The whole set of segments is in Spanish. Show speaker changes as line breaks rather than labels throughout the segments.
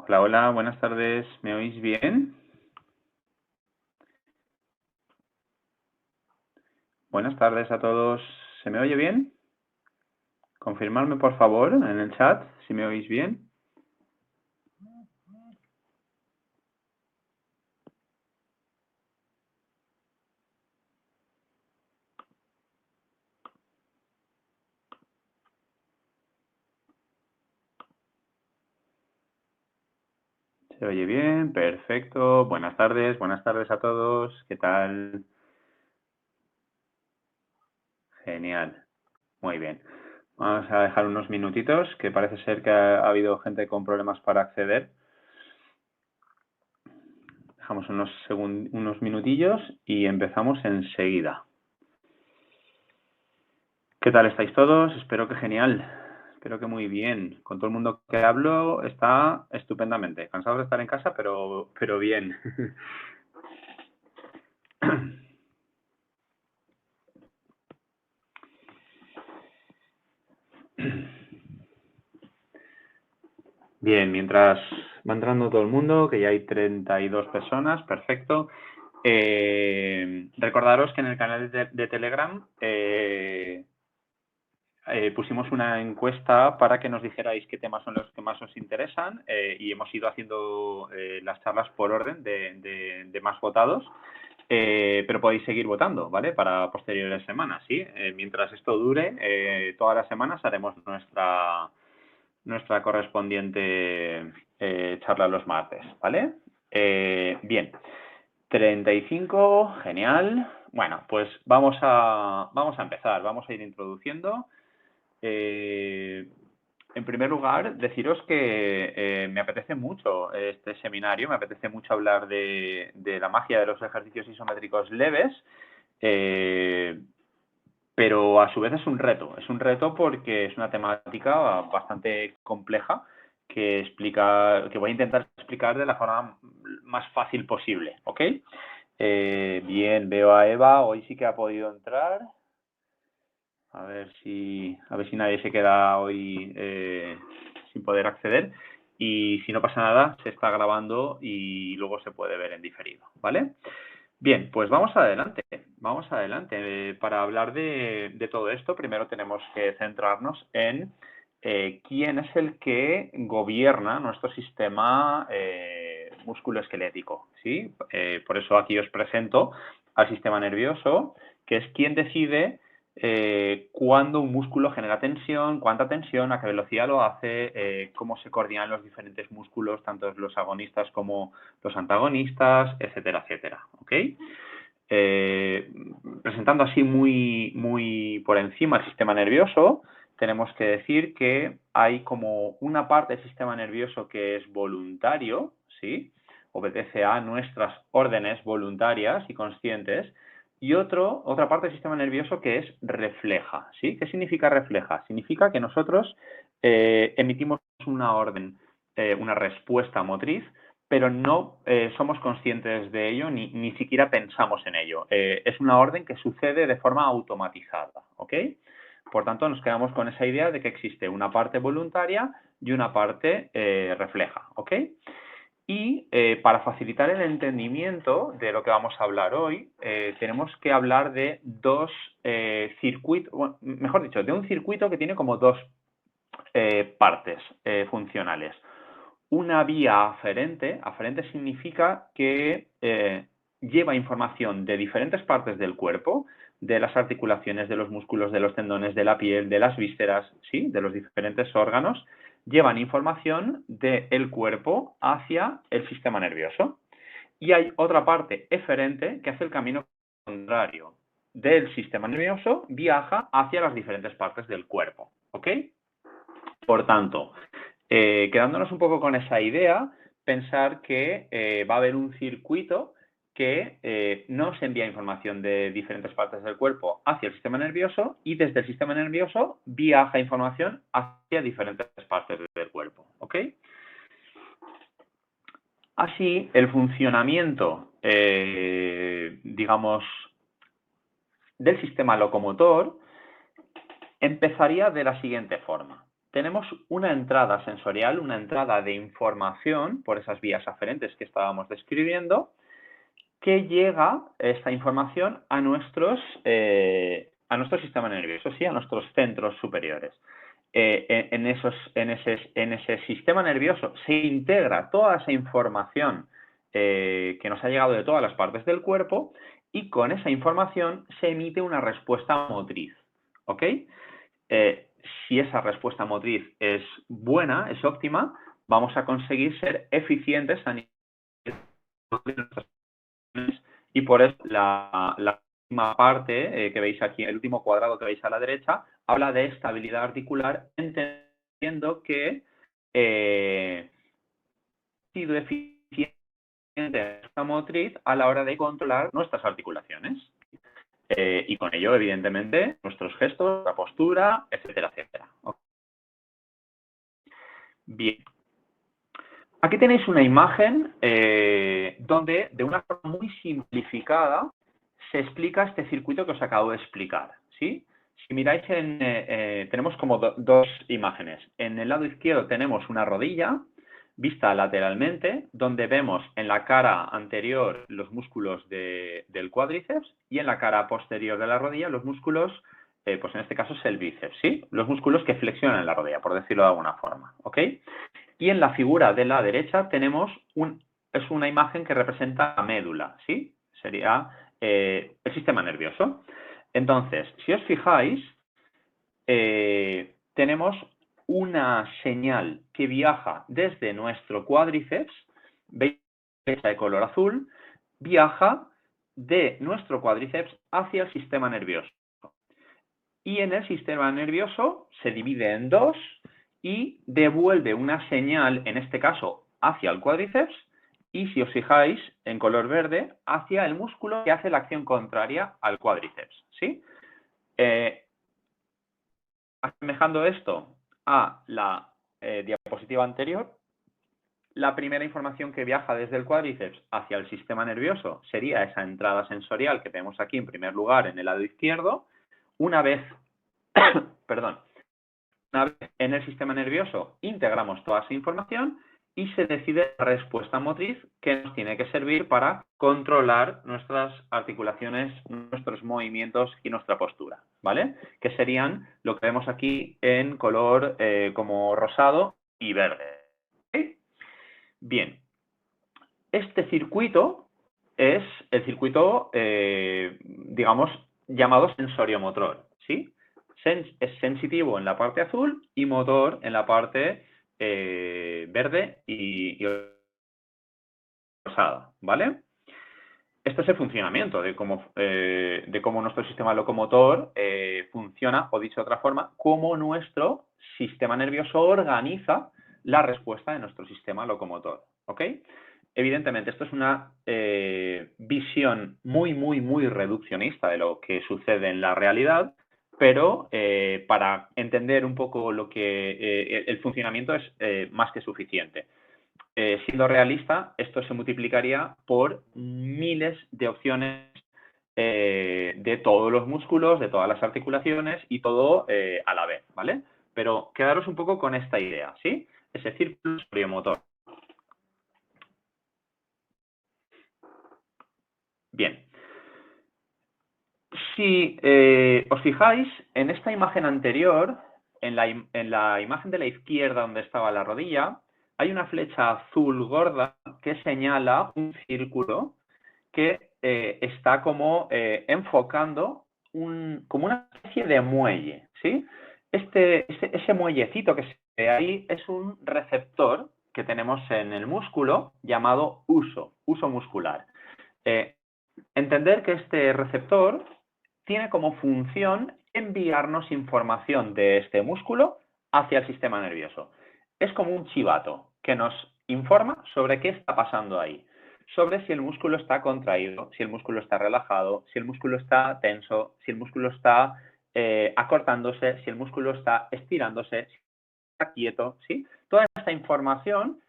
Hola, hola, buenas tardes. ¿Me oís bien? Buenas tardes a todos. ¿Se me oye bien? Confirmadme, por favor, en el chat si me oís bien. ¿Se oye bien? Perfecto. Buenas tardes a todos. ¿Qué tal? Genial. Muy bien. Vamos a dejar unos minutitos, que parece ser que ha habido gente con problemas para acceder. Dejamos unos minutillos y empezamos enseguida. ¿Qué tal estáis todos? Espero que genial. Espero que muy bien. Con todo el mundo que hablo está estupendamente. Cansados de estar en casa, pero bien. Bien, mientras va entrando todo el mundo, que ya hay 32 personas, perfecto. Recordaros que en el canal de Telegram pusimos una encuesta para que nos dijerais qué temas son los que más os interesan y hemos ido haciendo las charlas por orden de más votados, pero podéis seguir votando, ¿vale? Para posteriores semanas, ¿sí? Mientras esto dure, todas las semanas haremos nuestra correspondiente charla los martes, ¿vale? Bien, 35, genial. Bueno, pues vamos a empezar, vamos a ir introduciendo. En primer lugar, deciros que me apetece mucho este seminario, me apetece mucho hablar de la magia de los ejercicios isométricos leves, pero a su vez es un reto porque es una temática bastante compleja que voy a intentar explicar de la forma más fácil posible, ¿ok? Bien, veo a Eva, hoy sí que ha podido entrar. A ver si nadie se queda hoy sin poder acceder. Y si no pasa nada, se está grabando y luego se puede ver en diferido, ¿vale? Bien, pues vamos adelante. Vamos adelante. Para hablar de todo esto, primero tenemos que centrarnos en quién es el que gobierna nuestro sistema musculoesquelético, ¿sí? Por eso aquí os presento al sistema nervioso, que es quien decide cuándo un músculo genera tensión, cuánta tensión, a qué velocidad lo hace, cómo se coordinan los diferentes músculos, tanto los agonistas como los antagonistas, etcétera, etcétera. ¿Ok? Presentando así muy por encima el sistema nervioso, tenemos que decir que hay como una parte del sistema nervioso que es voluntario, ¿sí? Obedece a nuestras órdenes voluntarias y conscientes, y otra parte del sistema nervioso que es refleja, ¿sí? ¿Qué significa refleja? Significa que nosotros emitimos una orden, una respuesta motriz, pero no somos conscientes de ello ni siquiera pensamos en ello. Es una orden que sucede de forma automatizada, ¿ok? Por tanto, nos quedamos con esa idea de que existe una parte voluntaria y una parte refleja, ¿ok? Y para facilitar el entendimiento de lo que vamos a hablar hoy, tenemos que hablar de dos circuitos, bueno, mejor dicho, de un circuito que tiene como dos partes funcionales. Una vía aferente significa que lleva información de diferentes partes del cuerpo, de las articulaciones, de los músculos, de los tendones, de la piel, de las vísceras, ¿sí? De los diferentes órganos, llevan información del cuerpo hacia el sistema nervioso. Y hay otra parte eferente que hace el camino contrario. Del sistema nervioso viaja hacia las diferentes partes del cuerpo, ¿ok? Por tanto, quedándonos un poco con esa idea, pensar que va a haber un circuito que nos envía información de diferentes partes del cuerpo hacia el sistema nervioso y desde el sistema nervioso viaja información hacia diferentes partes del cuerpo, ¿ok? Así, el funcionamiento, digamos, del sistema locomotor empezaría de la siguiente forma. tenemos una entrada sensorial, una entrada de información por esas vías aferentes que estábamos describiendo, que llega esta información a nuestro sistema nervioso, ¿sí? A nuestros centros superiores. En ese sistema nervioso se integra toda esa información que nos ha llegado de todas las partes del cuerpo y con esa información se emite una respuesta motriz, ¿ok? Si esa respuesta motriz es buena, es óptima, vamos a conseguir ser eficientes a nivel de nuestras y por eso la última parte que veis aquí, el último cuadrado que veis a la derecha, habla de estabilidad articular, entendiendo que ha sido eficiente esta motriz a la hora de controlar nuestras articulaciones. Y con ello, evidentemente, nuestros gestos, la postura, etcétera, etcétera. Bien. Aquí tenéis una imagen donde, de una forma muy simplificada, se explica este circuito que os acabo de explicar, ¿sí? Si miráis, tenemos como dos imágenes. En el lado izquierdo tenemos una rodilla vista lateralmente, donde vemos en la cara anterior los músculos del cuádriceps y en la cara posterior de la rodilla los músculos, pues en este caso es el bíceps, ¿sí? Los músculos que flexionan la rodilla, por decirlo de alguna forma, ¿ok? Y en la figura de la derecha tenemos es una imagen que representa la médula, ¿sí? Sería el sistema nervioso. Entonces, si os fijáis, tenemos una señal que viaja desde nuestro cuádriceps, veis de color azul, viaja de nuestro cuádriceps hacia el sistema nervioso. Y en el sistema nervioso se divide en dos y devuelve una señal, en este caso, hacia el cuádriceps y, si os fijáis, en color verde, hacia el músculo que hace la acción contraria al cuádriceps, ¿sí? Asemejando esto a la diapositiva anterior, la primera información que viaja desde el cuádriceps hacia el sistema nervioso sería esa entrada sensorial que tenemos aquí en primer lugar en el lado izquierdo. Una vez, perdón, una vez en el sistema nervioso integramos toda esa información y se decide la respuesta motriz que nos tiene que servir para controlar nuestras articulaciones, nuestros movimientos y nuestra postura, ¿vale? Que serían lo que vemos aquí en color como rosado y verde. ¿Okay? Bien, este circuito es el circuito, digamos, llamado sensoriomotor, ¿sí? Es sensitivo en la parte azul y motor en la parte verde y rosada, ¿vale? Este es el funcionamiento de cómo nuestro sistema locomotor funciona, o dicho de otra forma, cómo nuestro sistema nervioso organiza la respuesta de nuestro sistema locomotor, ¿ok? Evidentemente, esto es una visión muy reduccionista de lo que sucede en la realidad, pero para entender un poco el funcionamiento es más que suficiente. Siendo realista, esto se multiplicaría por miles de opciones de todos los músculos, de todas las articulaciones y todo a la vez, ¿vale? Pero quedaros un poco con esta idea, ¿sí? Ese círculo sensoriomotor. Bien. Si os fijáis, en esta imagen anterior, en la imagen de la izquierda donde estaba la rodilla, hay una flecha azul gorda que señala un círculo que está como enfocando como una especie de muelle, ¿sí? Ese muellecito que se ve ahí es un receptor que tenemos en el músculo llamado uso muscular. Entender que este receptor tiene como función enviarnos información de este músculo hacia el sistema nervioso. Es como un chivato que nos informa sobre qué está pasando ahí, sobre si el músculo está contraído, si el músculo está relajado, si el músculo está tenso, si el músculo está acortándose, si el músculo está estirándose, si está quieto, ¿sí? Toda esta información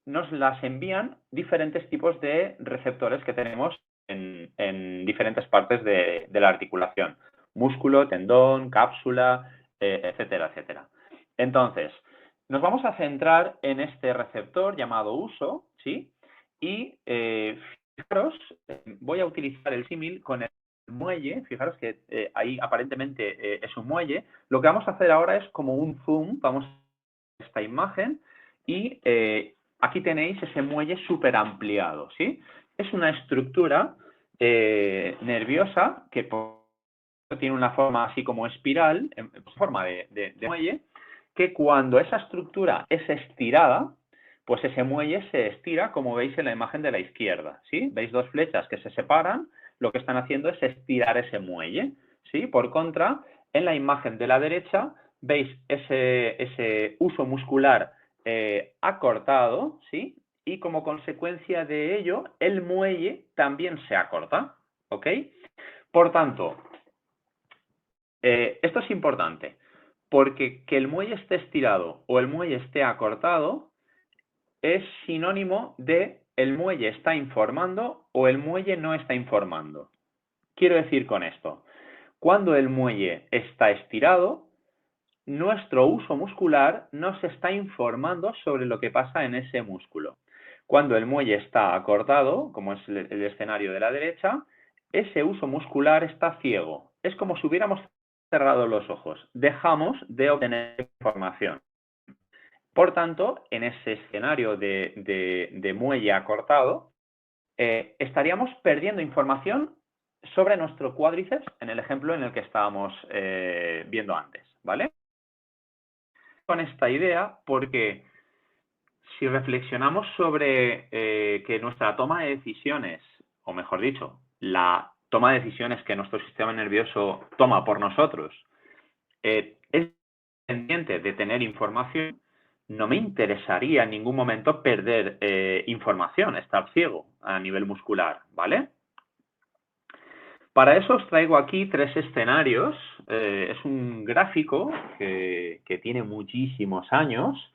nos las envían diferentes tipos de receptores que tenemos en diferentes partes de la articulación. Músculo, tendón, cápsula, etcétera, etcétera. Entonces, nos vamos a centrar en este receptor llamado uso, ¿sí? Y fijaros, voy a utilizar el símil con el muelle. Fijaros que ahí aparentemente es un muelle. Lo que vamos a hacer ahora es como un zoom. Vamos a esta imagen y aquí tenéis ese muelle súper ampliado, ¿sí? Es una estructura nerviosa que tiene una forma así como espiral, en forma de muelle, que cuando esa estructura es estirada, pues ese muelle se estira, como veis en la imagen de la izquierda, ¿sí? ¿Veis dos flechas que se separan? Lo que están haciendo es estirar ese muelle, ¿sí? Por contra, en la imagen de la derecha, veis ese uso muscular acortado, ¿sí? Y como consecuencia de ello, el muelle también se acorta, ¿ok? Por tanto, esto es importante, porque que el muelle esté estirado o el muelle esté acortado es sinónimo de el muelle está informando o el muelle no está informando. Quiero decir con esto, cuando el muelle está estirado, nuestro uso muscular nos está informando sobre lo que pasa en ese músculo. Cuando el muelle está acortado, como es el escenario de la derecha, ese uso muscular está ciego. Es como si hubiéramos cerrado los ojos. Dejamos de obtener información. Por tanto, en ese escenario de muelle acortado, estaríamos perdiendo información sobre nuestro cuádriceps en el ejemplo en el que estábamos viendo antes, ¿vale? Con esta idea porque si reflexionamos sobre que nuestra toma de decisiones, o mejor dicho, la toma de decisiones que nuestro sistema nervioso toma por nosotros, es pendiente de tener información, no me interesaría en ningún momento perder información, estar ciego a nivel muscular, ¿vale? Para eso os traigo aquí tres escenarios. Es un gráfico que tiene muchísimos años,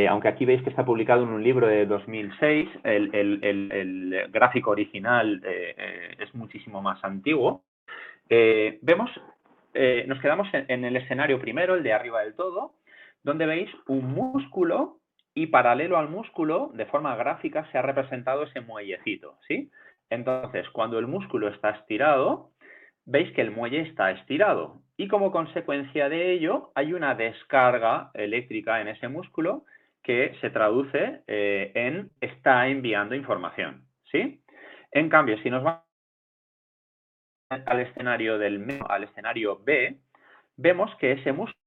aunque aquí veis que está publicado en un libro de 2006, el gráfico original es muchísimo más antiguo. Nos quedamos en el escenario primero, el de arriba del todo, donde veis un músculo y paralelo al músculo, de forma gráfica, se ha representado ese muellecito, ¿sí? Entonces, cuando el músculo está estirado, veis que el muelle está estirado y como consecuencia de ello hay una descarga eléctrica en ese músculo que se traduce en está enviando información, ¿sí? En cambio, si nos vamos al escenario al escenario B, vemos que ese músculo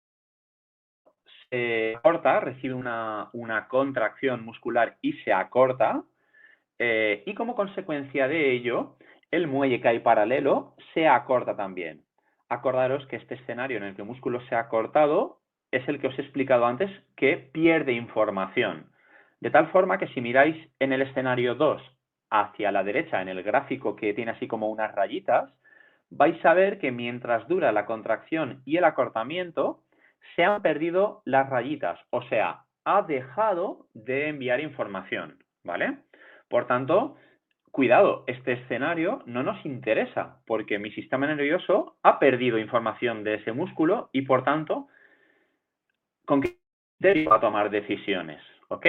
se acorta, recibe una contracción muscular y se acorta, y como consecuencia de ello, el muelle que hay paralelo se acorta también. Acordaros que este escenario en el que el músculo se ha acortado es el que os he explicado antes, que pierde información. De tal forma que si miráis en el escenario 2 hacia la derecha, en el gráfico que tiene así como unas rayitas, vais a ver que mientras dura la contracción y el acortamiento, se han perdido las rayitas, o sea, ha dejado de enviar información, ¿vale? Por tanto, cuidado, este escenario no nos interesa porque mi sistema nervioso ha perdido información de ese músculo y, por tanto, ¿con qué criterio va a tomar decisiones? ¿Ok?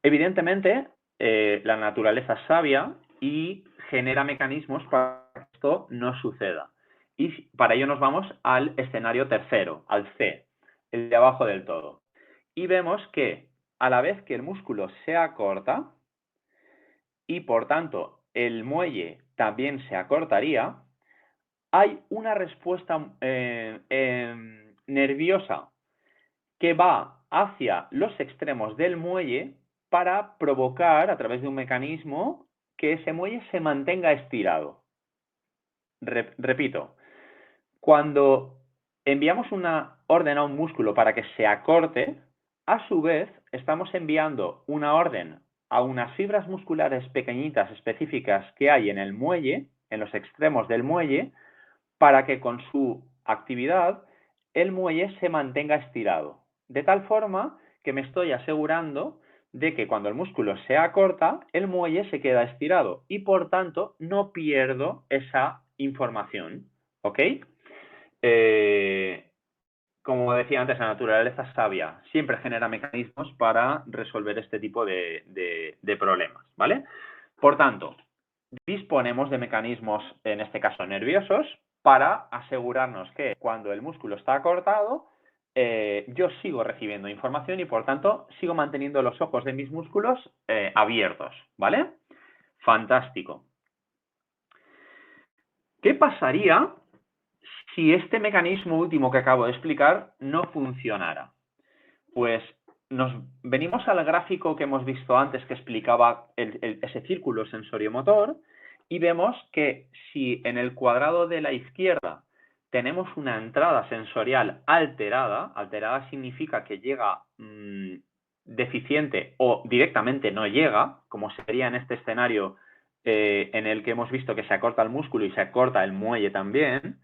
Evidentemente, la naturaleza es sabia y genera mecanismos para que esto no suceda. Y para ello nos vamos al escenario tercero, al C, el de abajo del todo. Y vemos que a la vez que el músculo se acorta y por tanto el muelle también se acortaría, hay una respuesta nerviosa que va hacia los extremos del muelle para provocar, a través de un mecanismo, que ese muelle se mantenga estirado. Repito, cuando enviamos una orden a un músculo para que se acorte, a su vez estamos enviando una orden a unas fibras musculares pequeñitas específicas que hay en el muelle, en los extremos del muelle, para que con su actividad el muelle se mantenga estirado. De tal forma que me estoy asegurando de que cuando el músculo se acorta, el muelle se queda estirado y por tanto no pierdo esa información. ¿Ok? como decía antes, la naturaleza es sabia, siempre genera mecanismos para resolver este tipo de problemas, ¿vale? Por tanto, disponemos de mecanismos, en este caso nerviosos, para asegurarnos que cuando el músculo está cortado, yo sigo recibiendo información y, por tanto, sigo manteniendo los ojos de mis músculos abiertos, ¿vale? Fantástico. ¿Qué pasaría si este mecanismo último que acabo de explicar no funcionara? Pues nos venimos al gráfico que hemos visto antes que explicaba ese círculo sensoriomotor y vemos que si en el cuadrado de la izquierda tenemos una entrada sensorial alterada, alterada significa que llega deficiente o directamente no llega, como sería en este escenario en el que hemos visto que se acorta el músculo y se acorta el muelle también,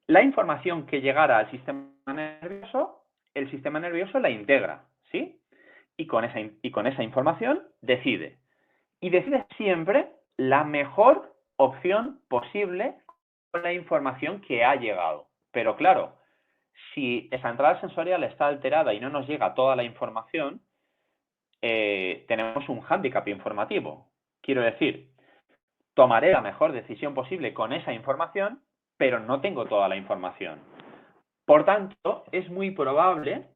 la información que llegara al sistema nervioso, el sistema nervioso la integra, ¿sí? Y con esa información decide. Y decide siempre la mejor opción posible con la información que ha llegado. Pero claro, si esa entrada sensorial está alterada y no nos llega toda la información, tenemos un hándicap informativo. Quiero decir, tomaré la mejor decisión posible con esa información, pero no tengo toda la información. Por tanto, es muy probable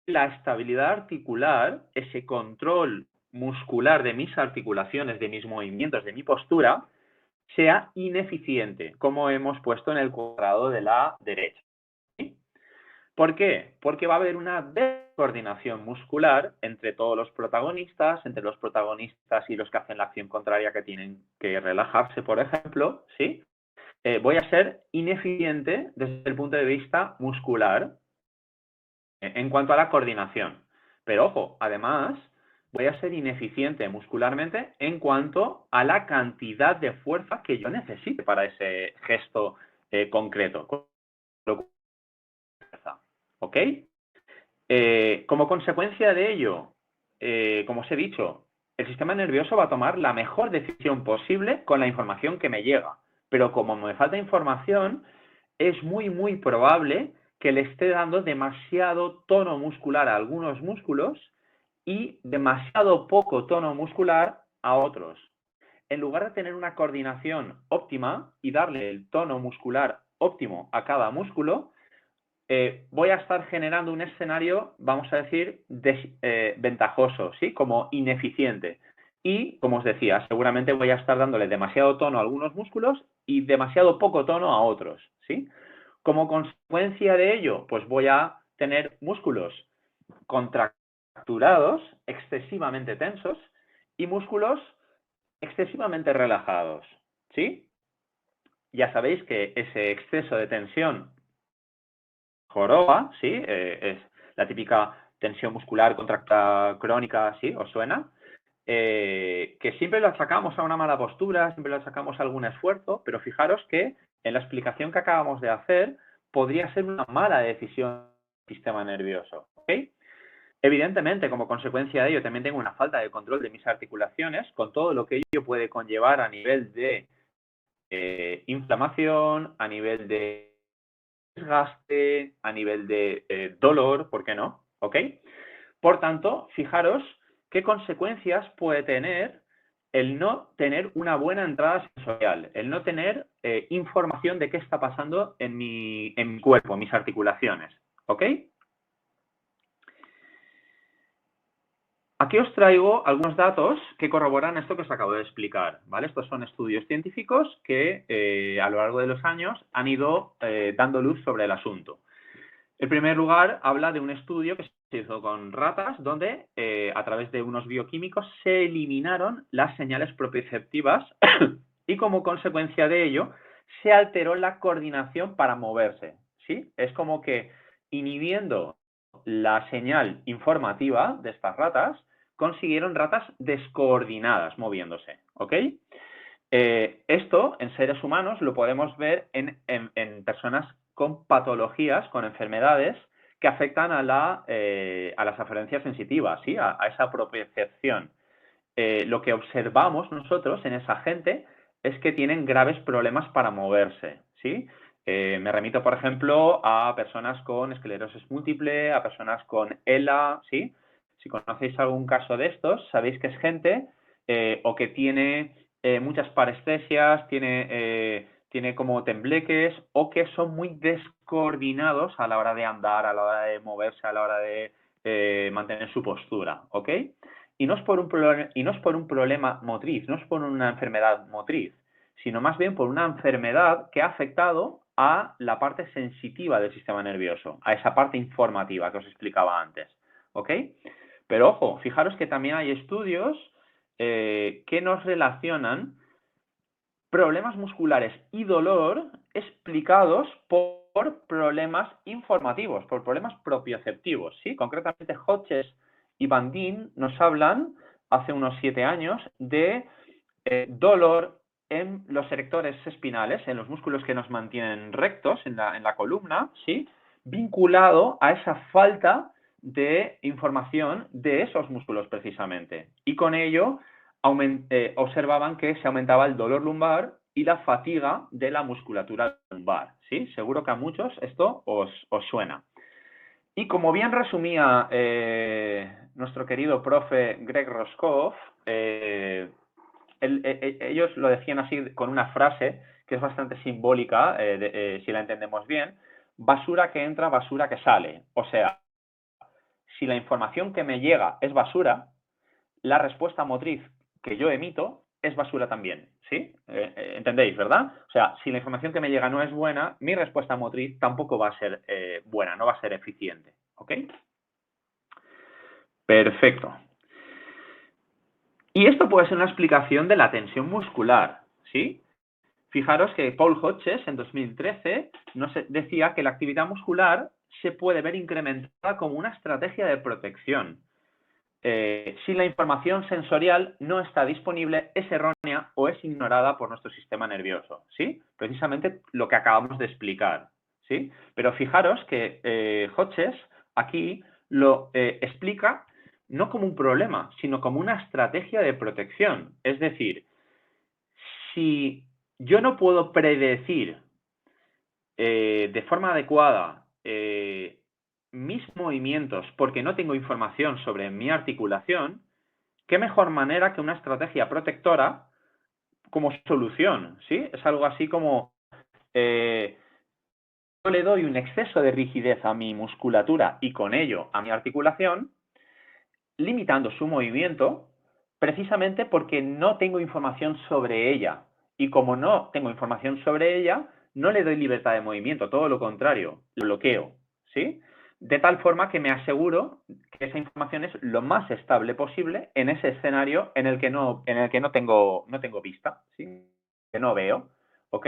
que la estabilidad articular, ese control muscular de mis articulaciones, de mis movimientos, de mi postura, sea ineficiente, como hemos puesto en el cuadrado de la derecha. ¿Sí? ¿Por qué? Porque va a haber una descoordinación muscular entre todos los protagonistas, entre los protagonistas y los que hacen la acción contraria que tienen que relajarse, por ejemplo, ¿sí? Voy a ser ineficiente desde el punto de vista muscular en cuanto a la coordinación. Pero ojo, además, voy a ser ineficiente muscularmente en cuanto a la cantidad de fuerza que yo necesite para ese gesto concreto. ¿Ok? Como consecuencia de ello, como os he dicho, el sistema nervioso va a tomar la mejor decisión posible con la información que me llega. Pero como me falta información, es muy probable que le esté dando demasiado tono muscular a algunos músculos y demasiado poco tono muscular a otros. En lugar de tener una coordinación óptima y darle el tono muscular óptimo a cada músculo, voy a estar generando un escenario, vamos a decir, ventajoso, ¿sí? Como ineficiente. Y, como os decía, seguramente voy a estar dándole demasiado tono a algunos músculos y demasiado poco tono a otros, ¿sí? Como consecuencia de ello, pues voy a tener músculos contracturados, excesivamente tensos, y músculos excesivamente relajados, ¿sí? Ya sabéis que ese exceso de tensión joroba, ¿sí? Es la típica tensión muscular contractada crónica, ¿sí? ¿Os suena? Que siempre lo achacamos a una mala postura, siempre lo achacamos a algún esfuerzo, pero fijaros que en la explicación que acabamos de hacer podría ser una mala decisión del sistema nervioso, ¿ok? Evidentemente, como consecuencia de ello, también tengo una falta de control de mis articulaciones, con todo lo que ello puede conllevar a nivel de inflamación, a nivel de desgaste, a nivel de dolor, ¿por qué no? ¿Ok? Por tanto, fijaros qué consecuencias puede tener el no tener una buena entrada sensorial, el no tener información de qué está pasando en mi cuerpo, en mis articulaciones. ¿Ok? Aquí os traigo algunos datos que corroboran esto que os acabo de explicar, ¿vale? Estos son estudios científicos que a lo largo de los años han ido dando luz sobre el asunto. En primer lugar, habla de un estudio que se hizo con ratas donde a través de unos bioquímicos se eliminaron las señales proprioceptivas y como consecuencia de ello se alteró la coordinación para moverse, ¿sí? Es como que inhibiendo la señal informativa de estas ratas, consiguieron ratas descoordinadas moviéndose, ¿ok? Esto en seres humanos lo podemos ver en personas con patologías, con enfermedades que afectan a las aferencias sensitivas, ¿sí? a esa propiocepción. Lo que observamos nosotros en esa gente es que tienen graves problemas para moverse, ¿sí? Me remito, por ejemplo, a personas con esclerosis múltiple, a personas con ELA, ¿sí? Si conocéis algún caso de estos, sabéis que es gente o que tiene muchas parestesias, tiene como tembleques o que son muy descoordinados a la hora de andar, a la hora de moverse, a la hora de mantener su postura, ¿ok? Y no es por un problema motriz, no es por una enfermedad motriz, sino más bien por una enfermedad que ha afectado a la parte sensitiva del sistema nervioso, a esa parte informativa que os explicaba antes, ¿ok? Pero ojo, fijaros que también hay estudios que nos relacionan problemas musculares y dolor explicados por problemas informativos, por problemas propioceptivos, ¿sí? Concretamente, Hodges y Van Dien nos hablan hace unos 7 años de dolor en los erectores espinales, en los músculos que nos mantienen rectos en la columna, ¿sí? Vinculado a esa falta de información de esos músculos precisamente. Y con ello observaban que se aumentaba el dolor lumbar y la fatiga de la musculatura lumbar, ¿sí? Seguro que a muchos esto os suena. Y como bien resumía nuestro querido profe Greg Roscoff, ellos lo decían así con una frase que es bastante simbólica, si la entendemos bien: basura que entra, basura que sale. O sea, si la información que me llega es basura, la respuesta motriz que yo emito es basura también, ¿sí? ¿Entendéis, verdad? O sea, si la información que me llega no es buena, mi respuesta motriz tampoco va a ser buena, no va a ser eficiente, ¿ok? Perfecto. Y esto puede ser una explicación de la tensión muscular, ¿sí? Fijaros que Paul Hodges en 2013 nos decía que la actividad muscular se puede ver incrementada como una estrategia de protección. Si la información sensorial no está disponible, es errónea o es ignorada por nuestro sistema nervioso, ¿sí? Precisamente lo que acabamos de explicar, ¿sí? Pero fijaros que Hodges aquí lo explica no como un problema, sino como una estrategia de protección. Es decir, si yo no puedo predecir de forma adecuada mis movimientos porque no tengo información sobre mi articulación, ¿qué mejor manera que una estrategia protectora como solución? ¿Sí? Es algo así como yo le doy un exceso de rigidez a mi musculatura y con ello a mi articulación, limitando su movimiento precisamente porque no tengo información sobre ella. Y como no tengo información sobre ella, no le doy libertad de movimiento, todo lo contrario, lo bloqueo, ¿sí? De tal forma que me aseguro que esa información es lo más estable posible en ese escenario en el que no tengo vista, ¿sí? Que no veo, ¿ok?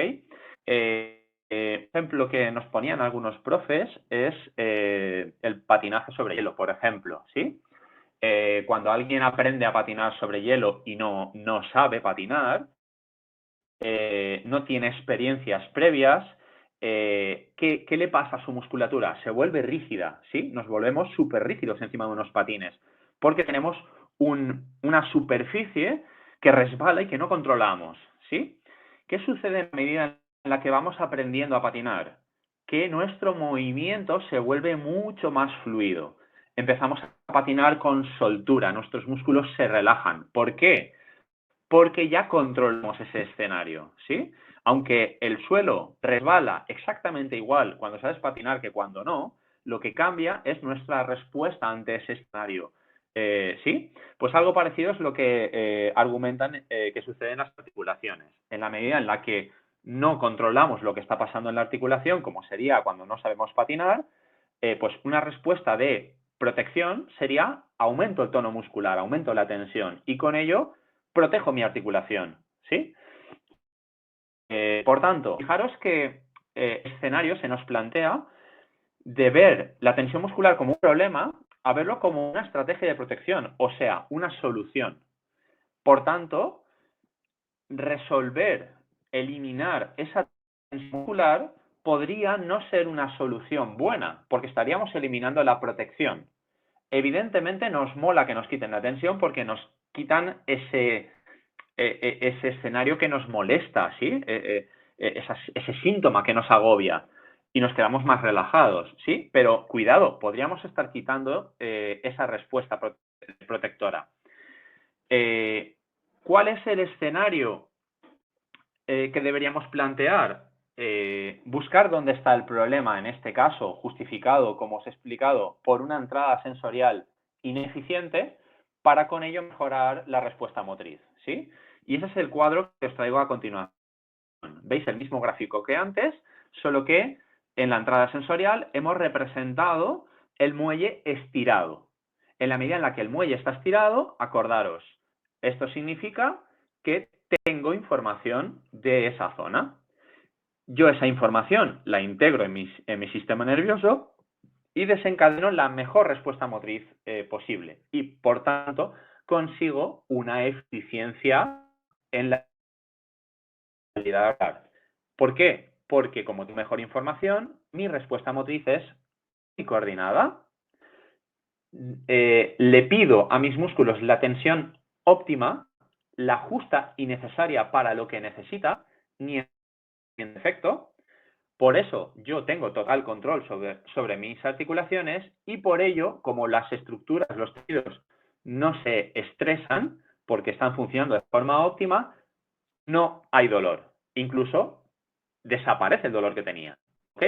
Ejemplo que nos ponían algunos profes es el patinaje sobre hielo, por ejemplo, ¿sí? Cuando alguien aprende a patinar sobre hielo y no sabe patinar, no tiene experiencias previas, ¿qué le pasa a su musculatura? Se vuelve rígida, ¿sí? Nos volvemos súper rígidos encima de unos patines, porque tenemos una superficie que resbala y que no controlamos, ¿sí? ¿Qué sucede en la medida en la que vamos aprendiendo a patinar? Que nuestro movimiento se vuelve mucho más fluido. Empezamos a patinar con soltura, nuestros músculos se relajan. ¿Por qué? Porque ya controlamos ese escenario, ¿sí? Aunque el suelo resbala exactamente igual cuando sabes patinar que cuando no, lo que cambia es nuestra respuesta ante ese escenario. ¿Sí? Pues algo parecido es lo que argumentan que sucede en las articulaciones. En la medida en la que no controlamos lo que está pasando en la articulación, como sería cuando no sabemos patinar, pues una respuesta de protección sería aumento el tono muscular, aumento la tensión y con ello protejo mi articulación, ¿sí? Por tanto, fijaros que escenario se nos plantea de ver la tensión muscular como un problema a verlo como una estrategia de protección, o sea, una solución. Por tanto, resolver, eliminar esa tensión muscular podría no ser una solución buena, porque estaríamos eliminando la protección. Evidentemente nos mola que nos quiten la tensión porque nos quitan ese escenario que nos molesta, ¿sí? ese síntoma que nos agobia y nos quedamos más relajados, ¿sí? Pero cuidado, podríamos estar quitando esa respuesta protectora. ¿Cuál es el escenario que deberíamos plantear? Buscar dónde está el problema, en este caso, justificado, como os he explicado, por una entrada sensorial ineficiente, para con ello mejorar la respuesta motriz, ¿sí? Y ese es el cuadro que os traigo a continuación. ¿Veis el mismo gráfico que antes? Solo que en la entrada sensorial hemos representado el muelle estirado. En la medida en la que el muelle está estirado, acordaros, esto significa que tengo información de esa zona. Yo esa información la integro en mi sistema nervioso y desencadeno la mejor respuesta motriz posible. Y, por tanto, consigo una eficiencia en la habilidad de hablar. ¿Por qué? Porque como tengo mejor información, mi respuesta motriz es muy coordinada. Le pido a mis músculos la tensión óptima, la justa y necesaria para lo que necesita, ni en defecto. Por eso yo tengo total control sobre mis articulaciones y por ello, como las estructuras, los tejidos no se estresan porque están funcionando de forma óptima, no hay dolor. Incluso desaparece el dolor que tenía. ¿Ok?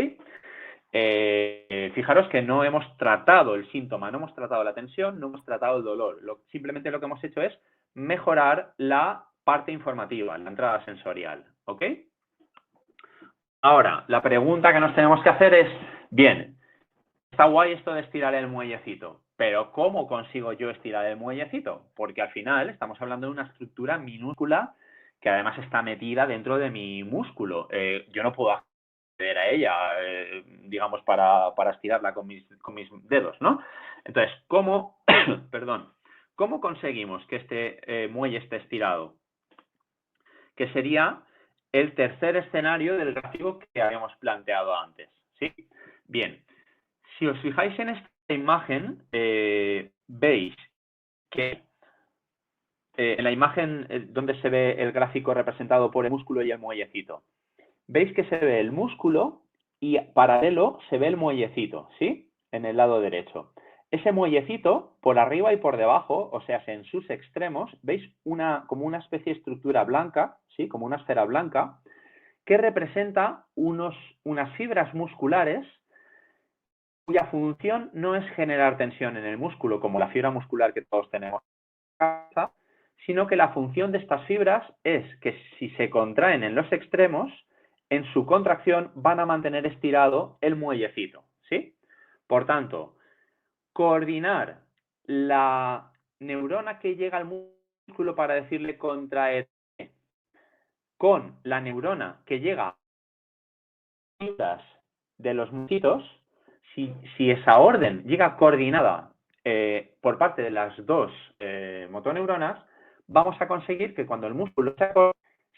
Fijaros que no hemos tratado el síntoma, no hemos tratado la tensión, no hemos tratado el dolor. Simplemente lo que hemos hecho es mejorar la parte informativa, la entrada sensorial. ¿Ok? Ahora, la pregunta que nos tenemos que hacer es, bien, está guay esto de estirar el muellecito, pero ¿cómo consigo yo estirar el muellecito? Porque al final estamos hablando de una estructura minúscula que además está metida dentro de mi músculo. Yo no puedo acceder a ella, digamos, para estirarla con mis dedos, ¿no? Entonces, ¿cómo, perdón, cómo conseguimos que este muelle esté estirado? Que sería el tercer escenario del gráfico que habíamos planteado antes, ¿sí? Bien, si os fijáis en esta imagen, veis que en la imagen donde se ve el gráfico representado por el músculo y el muellecito, veis que se ve el músculo y paralelo se ve el muellecito, ¿sí? En el lado derecho. Ese muellecito, por arriba y por debajo, o sea, en sus extremos, veis como una especie de estructura blanca, ¿sí? Como una esfera blanca, que representa unas fibras musculares cuya función no es generar tensión en el músculo, como la fibra muscular que todos tenemos en casa, sino que la función de estas fibras es que si se contraen en los extremos, en su contracción van a mantener estirado el muellecito, ¿sí? Por tanto, coordinar la neurona que llega al músculo para decirle contrae con la neurona que llega a las fibras de los músculos, si esa orden llega coordinada por parte de las dos motoneuronas, vamos a conseguir que cuando el músculo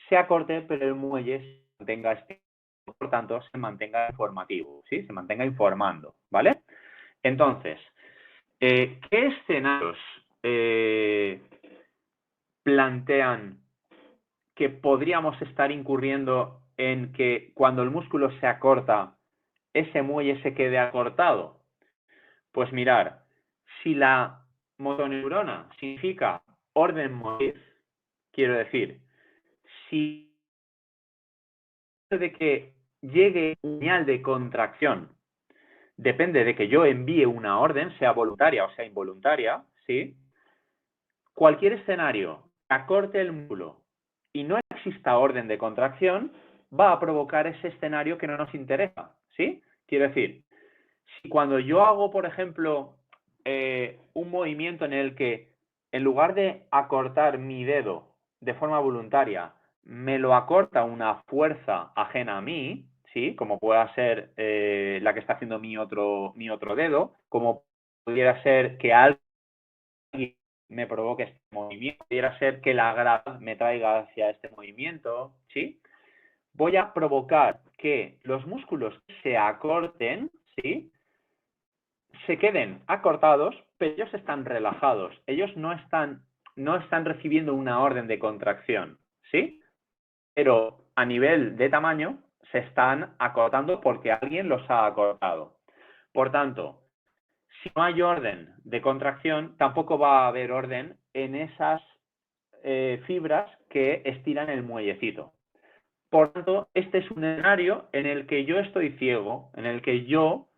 se acorte, pero el muelle se mantenga estirado, por tanto, se mantenga informativo, ¿sí? Se mantenga informando, ¿vale? Entonces, ¿qué escenarios plantean que podríamos estar incurriendo en que cuando el músculo se acorta, ese muelle se quede acortado? Pues mirar, si la motoneurona significa orden motriz, quiero decir, si de que llegue un señal de contracción depende de que yo envíe una orden, sea voluntaria o sea involuntaria, ¿sí? Cualquier escenario que acorte el músculo y no exista orden de contracción, va a provocar ese escenario que no nos interesa, ¿sí? Quiero decir, si cuando yo hago, por ejemplo, un movimiento en el que en lugar de acortar mi dedo de forma voluntaria, me lo acorta una fuerza ajena a mí, ¿sí? Como pueda ser la que está haciendo mi otro dedo, como pudiera ser que alguien me provoque este movimiento, pudiera ser que la gravedad me traiga hacia este movimiento, ¿sí? Voy a provocar que los músculos se acorten, ¿sí? Se queden acortados, pero ellos están relajados. Ellos no están recibiendo una orden de contracción, ¿sí? Pero a nivel de tamaño se están acortando porque alguien los ha acortado. Por tanto, si no hay orden de contracción, tampoco va a haber orden en esas fibras que estiran el muellecito. Por tanto, este es un escenario en el que yo estoy ciego, en el que yo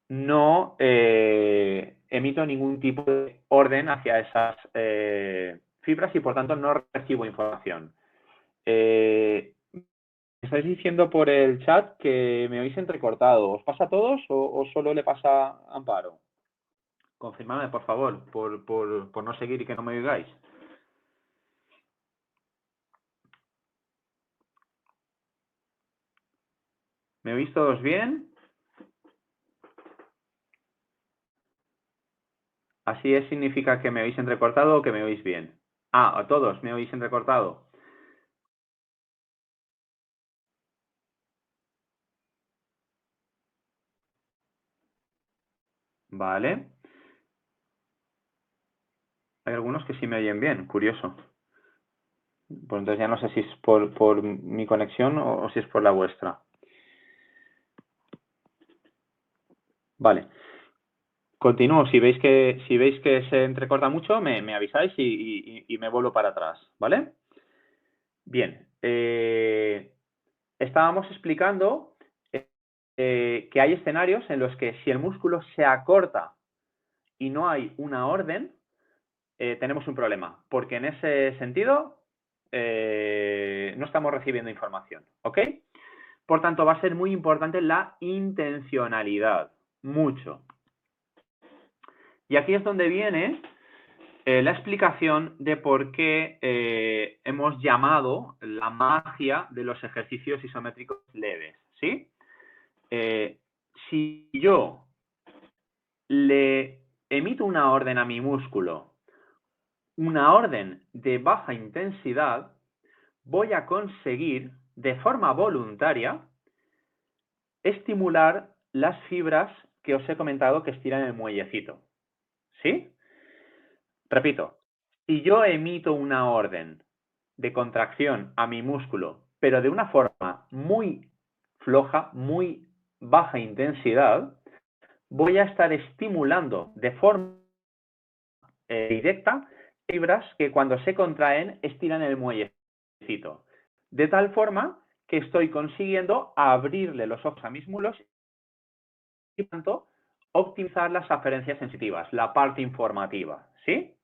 no emito ningún tipo de orden hacia esas fibras y por tanto no recibo información. Estáis diciendo por el chat que me oís entrecortado. ¿Os pasa a todos o solo le pasa a Amparo? Confirmadme, por favor, por no seguir y que no me oigáis. ¿Me oís todos bien? ¿Así es significa que me oís entrecortado o que me oís bien? Ah, a todos me oís entrecortado. Vale. Hay algunos que sí me oyen bien, curioso. Pues entonces ya no sé si es por mi conexión o si es por la vuestra. Vale. Continúo. Si veis que se entrecorta mucho, me avisáis y me vuelvo para atrás, ¿vale? Bien. Estábamos explicando que hay escenarios en los que si el músculo se acorta y no hay una orden, tenemos un problema, porque en ese sentido no estamos recibiendo información, ¿ok? Por tanto, va a ser muy importante la intencionalidad, mucho. Y aquí es donde viene la explicación de por qué hemos llamado la magia de los ejercicios isométricos leves, ¿sí? Si yo le emito una orden a mi músculo, una orden de baja intensidad, voy a conseguir de forma voluntaria estimular las fibras que os he comentado que estiran el muellecito. ¿Sí? Repito, si yo emito una orden de contracción a mi músculo, pero de una forma muy floja, muy baja intensidad, voy a estar estimulando de forma directa fibras que cuando se contraen estiran el muellecito. De tal forma que estoy consiguiendo abrirle los ojos a mis músculos y por tanto optimizar las aferencias sensitivas, la parte informativa, ¿sí?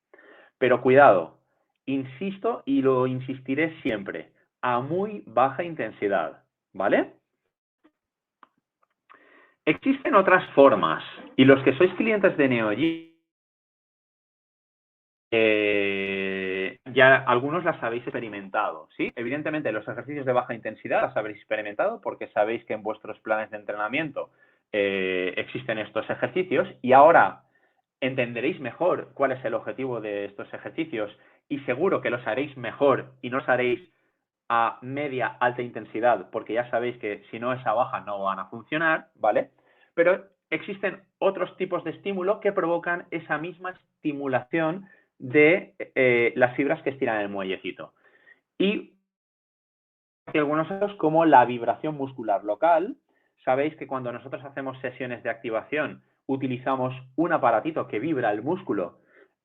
Pero cuidado, insisto y lo insistiré siempre, a muy baja intensidad, ¿vale? Existen otras formas y los que sois clientes de Neogym ya algunos las habéis experimentado, ¿sí? Evidentemente los ejercicios de baja intensidad las habréis experimentado porque sabéis que en vuestros planes de entrenamiento existen estos ejercicios y ahora entenderéis mejor cuál es el objetivo de estos ejercicios y seguro que los haréis mejor y no los haréis a media alta intensidad porque ya sabéis que si no es a baja no van a funcionar, ¿vale? Pero existen otros tipos de estímulo que provocan esa misma estimulación de las fibras que estiran el muellecito. Y algunos casos como la vibración muscular local. Sabéis que cuando nosotros hacemos sesiones de activación utilizamos un aparatito que vibra el músculo.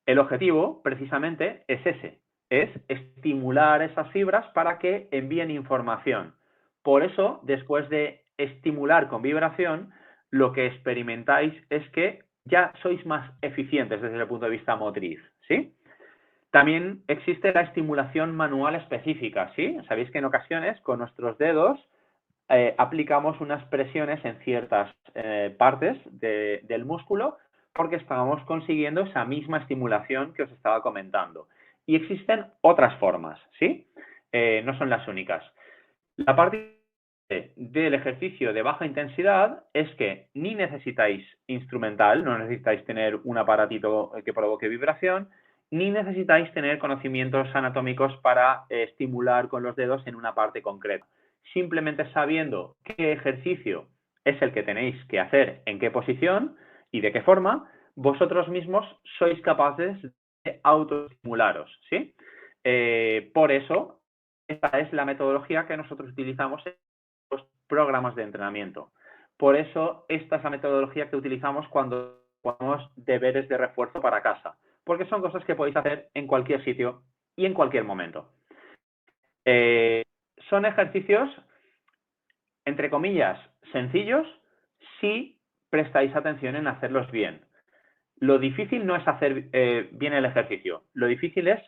El objetivo precisamente es ese, es estimular esas fibras para que envíen información. Por eso, después de estimular con vibración, lo que experimentáis es que ya sois más eficientes desde el punto de vista motriz, ¿sí? También existe la estimulación manual específica, ¿sí? Sabéis que en ocasiones con nuestros dedos aplicamos unas presiones en ciertas partes del músculo porque estábamos consiguiendo esa misma estimulación que os estaba comentando. Y existen otras formas, ¿sí? No son las únicas. La parte del ejercicio de baja intensidad es que ni necesitáis instrumental, no necesitáis tener un aparatito que provoque vibración, ni necesitáis tener conocimientos anatómicos para estimular con los dedos en una parte concreta. Simplemente sabiendo qué ejercicio es el que tenéis que hacer, en qué posición y de qué forma, vosotros mismos sois capaces de autoestimularos, ¿sí? Por eso esta es la metodología que nosotros utilizamos en los programas de entrenamiento. Por eso, esta es la metodología que utilizamos cuando hacemos deberes de refuerzo para casa, porque son cosas que podéis hacer en cualquier sitio y en cualquier momento. Son ejercicios, entre comillas, sencillos, si prestáis atención en hacerlos bien. Lo difícil no es hacer bien el ejercicio, lo difícil es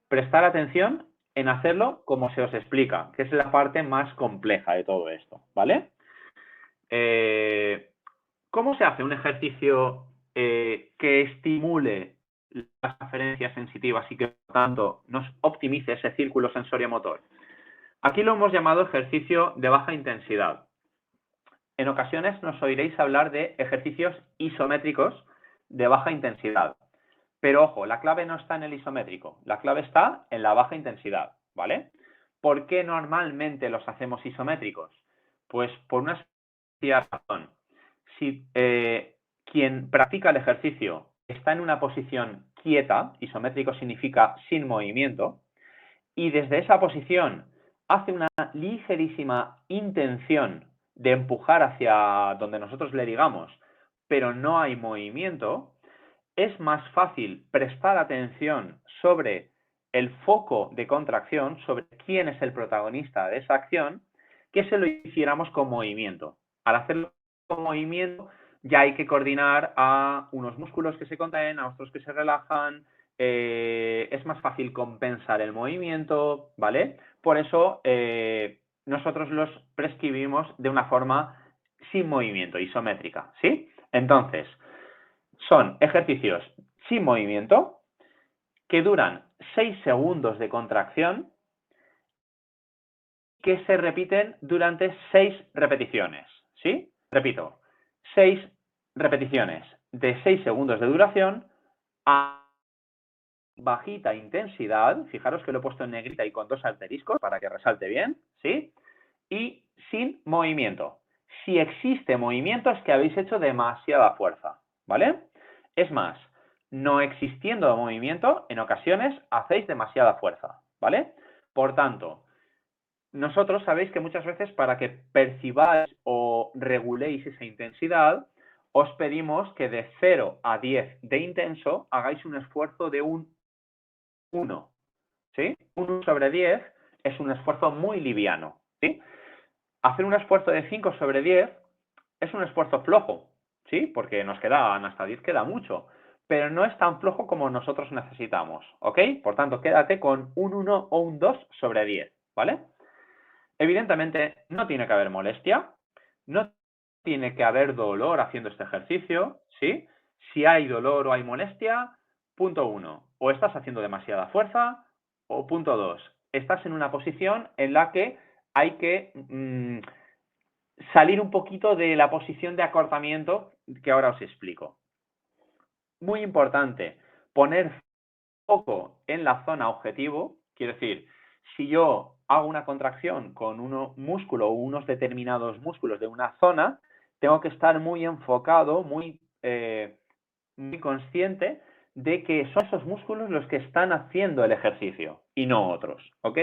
prestar atención en hacerlo como se os explica, que es la parte más compleja de todo esto, ¿vale? ¿Cómo se hace un ejercicio que estimule las aferencias sensitivas y que, por tanto, nos optimice ese círculo sensorio-motor? Aquí lo hemos llamado ejercicio de baja intensidad. En ocasiones nos oiréis hablar de ejercicios isométricos de baja intensidad. Pero ojo, la clave no está en el isométrico, la clave está en la baja intensidad, ¿vale? ¿Por qué normalmente los hacemos isométricos? Pues por una sencilla razón. Si quien practica el ejercicio está en una posición quieta, isométrico significa sin movimiento, y desde esa posición hace una ligerísima intención de empujar hacia donde nosotros le digamos, pero no hay movimiento, es más fácil prestar atención sobre el foco de contracción, sobre quién es el protagonista de esa acción, que se lo hiciéramos con movimiento. Al hacerlo con movimiento, ya hay que coordinar a unos músculos que se contraen, a otros que se relajan, es más fácil compensar el movimiento, ¿vale? Por eso nosotros los prescribimos de una forma sin movimiento, isométrica, ¿sí? Entonces, son ejercicios sin movimiento que duran 6 segundos de contracción que se repiten durante 6 repeticiones, ¿sí? Repito, 6 repeticiones de 6 segundos de duración a bajita intensidad, fijaros que lo he puesto en negrita y con 2 asteriscos para que resalte bien, ¿sí? Y sin movimiento. Si existe movimiento es que habéis hecho demasiada fuerza, ¿vale? Es más, no existiendo movimiento, en ocasiones hacéis demasiada fuerza, ¿vale? Por tanto, nosotros sabéis que muchas veces para que percibáis o reguléis esa intensidad, os pedimos que de 0 a 10 de intenso hagáis un esfuerzo de un 1, ¿sí? Un 1 sobre 10 es un esfuerzo muy liviano, ¿sí? Hacer un esfuerzo de 5 sobre 10 es un esfuerzo flojo, ¿sí? Porque nos quedan hasta 10, queda mucho, pero no es tan flojo como nosotros necesitamos, ¿ok? Por tanto, quédate con un 1 o un 2 sobre 10, ¿vale? Evidentemente, no tiene que haber molestia, no tiene que haber dolor haciendo este ejercicio, ¿sí? Si hay dolor o hay molestia, punto 1, o estás haciendo demasiada fuerza, o punto 2, estás en una posición en la que hay que salir un poquito de la posición de acortamiento que ahora os explico. Muy importante, poner foco en la zona objetivo, quiero decir, si yo hago una contracción con un músculo o unos determinados músculos de una zona, tengo que estar muy enfocado, muy consciente de que son esos músculos los que están haciendo el ejercicio y no otros, ¿ok?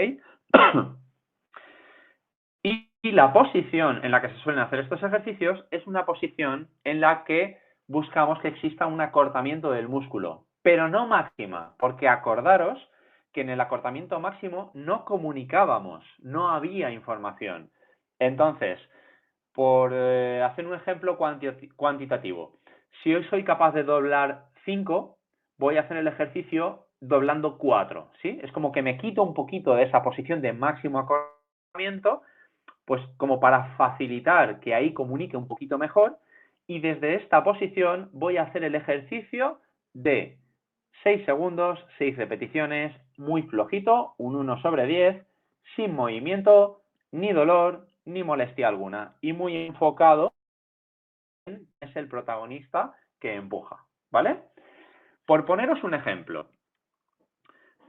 Y la posición en la que se suelen hacer estos ejercicios es una posición en la que buscamos que exista un acortamiento del músculo, pero no máxima, porque acordaros que en el acortamiento máximo no comunicábamos, no había información. Entonces, por hacer un ejemplo cuantitativo, si hoy soy capaz de doblar 5, voy a hacer el ejercicio doblando 4, ¿sí? Es como que me quito un poquito de esa posición de máximo acortamiento, pues como para facilitar que ahí comunique un poquito mejor, y desde esta posición voy a hacer el ejercicio de 6 segundos, 6 repeticiones, muy flojito, un 1 sobre 10, sin movimiento, ni dolor, ni molestia alguna, y muy enfocado en es el protagonista que empuja, ¿vale? Por poneros un ejemplo,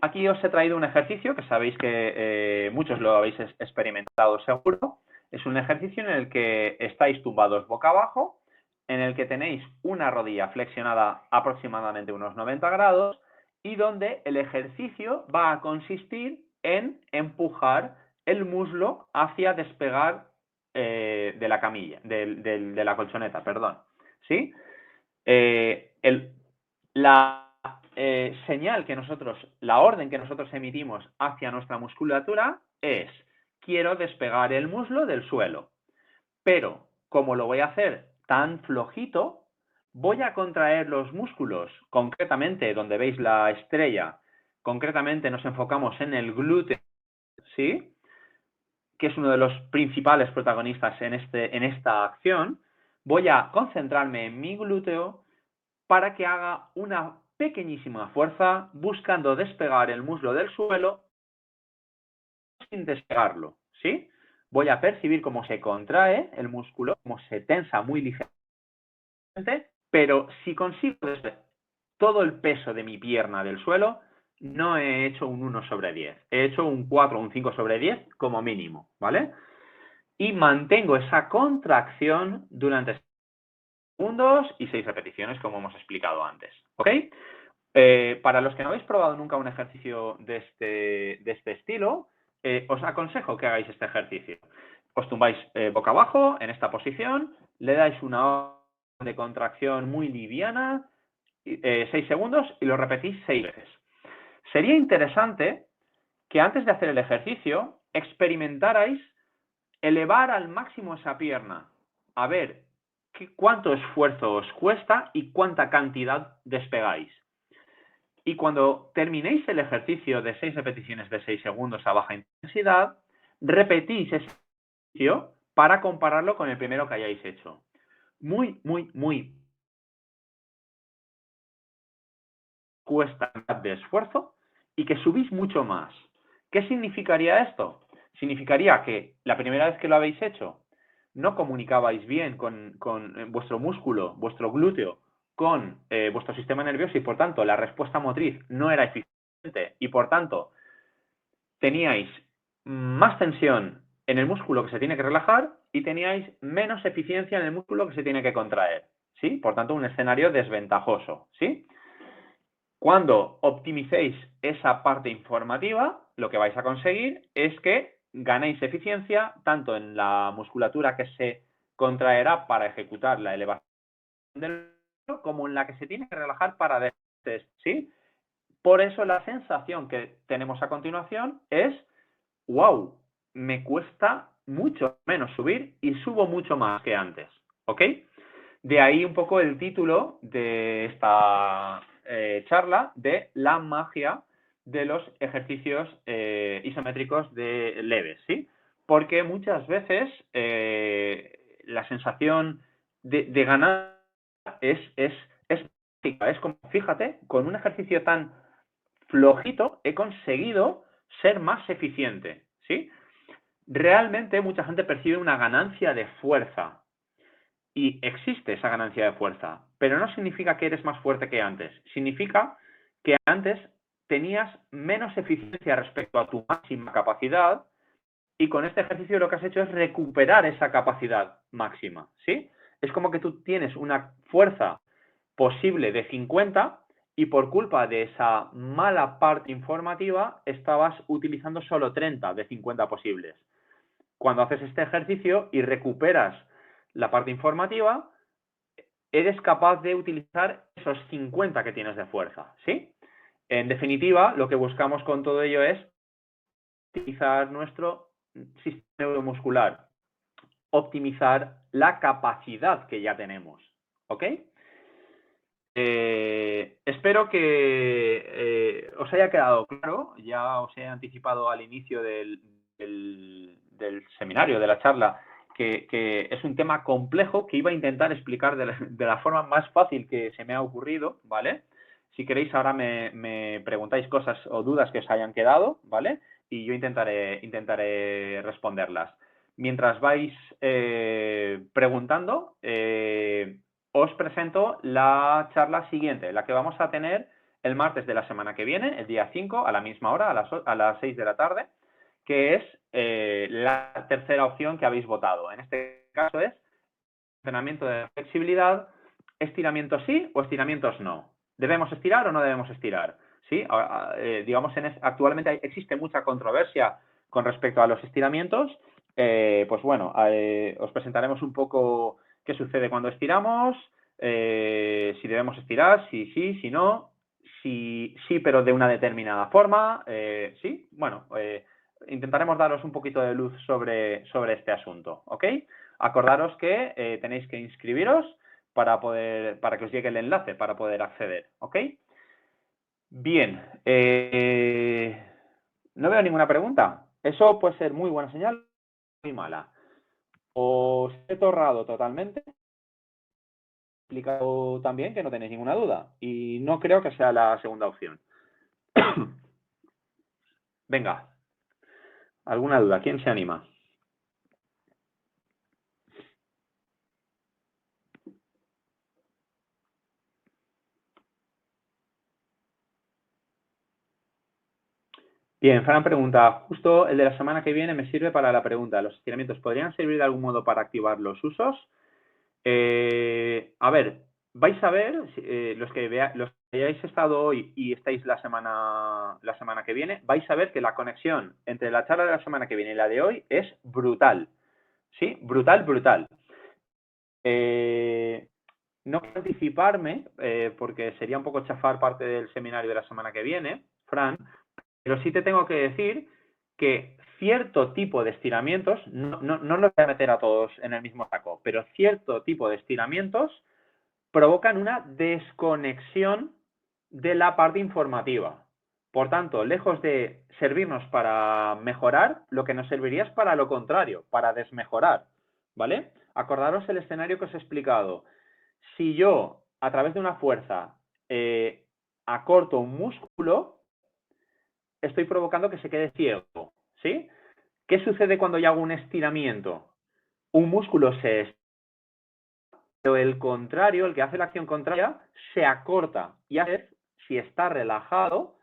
aquí os he traído un ejercicio que sabéis que muchos lo habéis experimentado seguro. Es un ejercicio en el que estáis tumbados boca abajo, en el que tenéis una rodilla flexionada aproximadamente unos 90 grados y donde el ejercicio va a consistir en empujar el muslo hacia despegar de la camilla, de la colchoneta, perdón. ¿Sí? La señal que nosotros, la orden que nosotros emitimos hacia nuestra musculatura es: quiero despegar el muslo del suelo. Pero, como lo voy a hacer tan flojito, voy a contraer los músculos, concretamente donde veis la estrella, concretamente nos enfocamos en el glúteo, ¿sí? Que es uno de los principales protagonistas en esta acción. Voy a concentrarme en mi glúteo para que haga una pequeñísima fuerza buscando despegar el muslo del suelo sin despegarlo, ¿sí? Voy a percibir cómo se contrae el músculo, cómo se tensa muy ligeramente, pero si consigo despegar todo el peso de mi pierna del suelo, no he hecho un 1/10, he hecho un 4 o un 5/10 como mínimo, ¿vale? Y mantengo esa contracción durante segundos y 6 repeticiones, como hemos explicado antes, ¿ok? Para los que no habéis probado nunca un ejercicio de este estilo, os aconsejo que hagáis este ejercicio. Os tumbáis boca abajo en esta posición, le dais una orden de contracción muy liviana, 6 segundos, y lo repetís 6 veces. Sería interesante que antes de hacer el ejercicio experimentarais elevar al máximo esa pierna, a ver cuánto esfuerzo os cuesta y cuánta cantidad despegáis. Y cuando terminéis el ejercicio de 6 repeticiones de 6 segundos a baja intensidad, repetís ese ejercicio para compararlo con el primero que hayáis hecho. Muy cuesta de esfuerzo y que subís mucho más. ¿Qué significaría esto? Significaría que la primera vez que lo habéis hecho no comunicabais bien con vuestro músculo, vuestro glúteo, con vuestro sistema nervioso, y por tanto la respuesta motriz no era eficiente y por tanto teníais más tensión en el músculo que se tiene que relajar y teníais menos eficiencia en el músculo que se tiene que contraer, ¿sí? Por tanto, un escenario desventajoso, ¿sí? Cuando optimicéis esa parte informativa, lo que vais a conseguir es que ganéis eficiencia tanto en la musculatura que se contraerá para ejecutar la elevación del músculo como en la que se tiene que relajar para después, ¿sí? Por eso la sensación que tenemos a continuación es: wow, me cuesta mucho menos subir y subo mucho más que antes, ¿ok? De ahí un poco el título de esta charla, de la magia de los ejercicios isométricos leves, ¿sí? Porque muchas veces la sensación de ganar es mágica. Es como, fíjate, con un ejercicio tan flojito he conseguido ser más eficiente, ¿sí? Realmente mucha gente percibe una ganancia de fuerza y existe esa ganancia de fuerza, pero no significa que eres más fuerte que antes, significa que antes tenías menos eficiencia respecto a tu máxima capacidad y con este ejercicio lo que has hecho es recuperar esa capacidad máxima, ¿sí? Es como que tú tienes una fuerza posible de 50 y por culpa de esa mala parte informativa estabas utilizando solo 30 de 50 posibles. Cuando haces este ejercicio y recuperas la parte informativa, eres capaz de utilizar esos 50 que tienes de fuerza, ¿sí? En definitiva, lo que buscamos con todo ello es optimizar nuestro sistema neuromuscular, optimizar la capacidad que ya tenemos, ¿ok? Espero que os haya quedado claro. Ya os he anticipado al inicio del seminario, de la charla, que es un tema complejo que iba a intentar explicar de la forma más fácil que se me ha ocurrido, ¿vale? Si queréis, ahora me preguntáis cosas o dudas que os hayan quedado, ¿vale? Y yo intentaré responderlas. Mientras vais preguntando, os presento la charla siguiente, la que vamos a tener el martes de la semana que viene, el día 5, a la misma hora, a las 6 de la tarde, que es la tercera opción que habéis votado. En este caso es entrenamiento de flexibilidad, estiramientos sí o estiramientos no. ¿Debemos estirar o no debemos estirar? ¿Sí? Digamos, actualmente existe mucha controversia Con respecto a los estiramientos, pues bueno, os presentaremos un poco qué sucede cuando estiramos, si debemos estirar, si sí, si no, si sí, pero de una determinada forma, sí, bueno, intentaremos daros un poquito de luz sobre este asunto, ¿ok? Acordaros que tenéis que inscribiros para que os llegue el enlace para poder acceder, ¿ok? Bien, no veo ninguna pregunta. Eso puede ser muy buena señal o muy mala. Os he torrado totalmente, he explicado también que no tenéis ninguna duda y no creo que sea la segunda opción. Venga, ¿alguna duda? ¿Quién se anima? Bien, Fran pregunta, justo el de la semana que viene me sirve para la pregunta. ¿Los estiramientos podrían servir de algún modo para activar los usos? A ver, vais a ver, los que hayáis estado hoy y estáis la semana que viene, vais a ver que la conexión entre la charla de la semana que viene y la de hoy es brutal. ¿Sí? Brutal, brutal. No quiero anticiparme, porque sería un poco chafar parte del seminario de la semana que viene, Fran, pero sí te tengo que decir que cierto tipo de estiramientos, no los voy a meter a todos en el mismo saco, pero cierto tipo de estiramientos provocan una desconexión de la parte informativa. Por tanto, lejos de servirnos para mejorar, lo que nos serviría es para lo contrario, para desmejorar, ¿vale? Acordaros el escenario que os he explicado. Si yo, a través de una fuerza, acorto un músculo, estoy provocando que se quede ciego, ¿sí? ¿Qué sucede cuando yo hago un estiramiento? Un músculo se estira, pero el contrario, el que hace la acción contraria, se acorta y a veces, si está relajado,